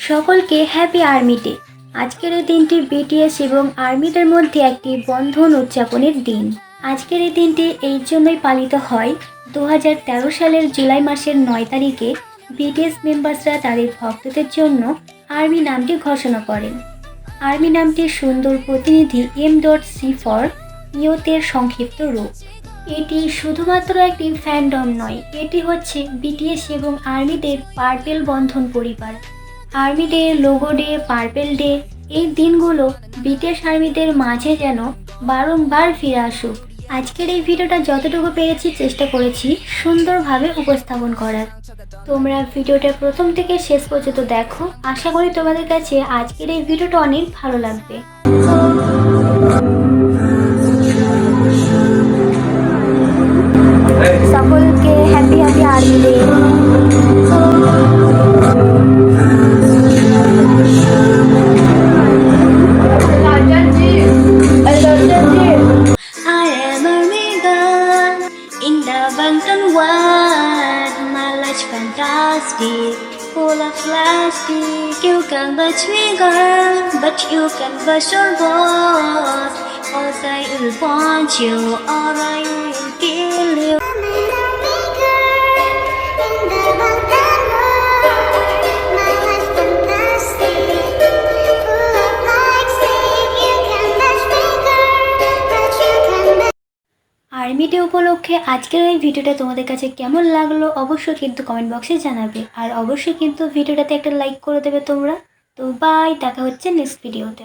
সকলকে happy army day. আজকের এই দিনটি বিটিএস এবং আর্মিদের মধ্যে একটি বন্ধন উদযাপনের দিন। আজকের এই দিনটি এই জন্যই পালিত হয় 2013 সালের জুলাই মাসের 9 তারিখে বিটিএস মেম্বার্সরা তাদের ভক্তদের জন্য আর্মি নামটি ঘোষণা করেন। আর্মি নামটির সুন্দর প্রতিনিধি M.C ফর ইয়তের সংক্ষিপ্ত রূপ। এটি শুধুমাত্র একটি ফ্যান্ডম নয়, এটি হচ্ছে বিটিএস এবং আর্মিদের পার্পেল বন্ধন পরিবার। Army day, logo day, purple day, এই দিনগুলো বিটিএস আর্মিদের মাঝে যেন বারংবার ফিরে আসুক। আজকের এই ভিডিওটা যতটুকু পেরেছি চেষ্টা করেছি সুন্দরভাবে উপস্থাপন করার। তোমরা ভিডিওটা প্রথম থেকে শেষ পর্যন্ত দেখো, আশা করি তোমাদের কাছে আজকের এই ভিডিওটা অনেক ভালো লাগবে। সকলকে happy happy army day. Fantastic, full of plastic. You can touch me, girl, but you can touch your boss. Cause I will want you, or I will kill you. Army day উপলক্ষে আজকের এই ভিডিওটা তোমাদের কাছে কেমন লাগলো অবশ্যই কিন্তু কমেন্ট বক্সে জানাবে, আর অবশ্যই কিন্তু ভিডিওটাতে একটা লাইক করে দেবে তোমরা। তো বাই, দেখা হচ্ছে নেক্সট ভিডিওতে।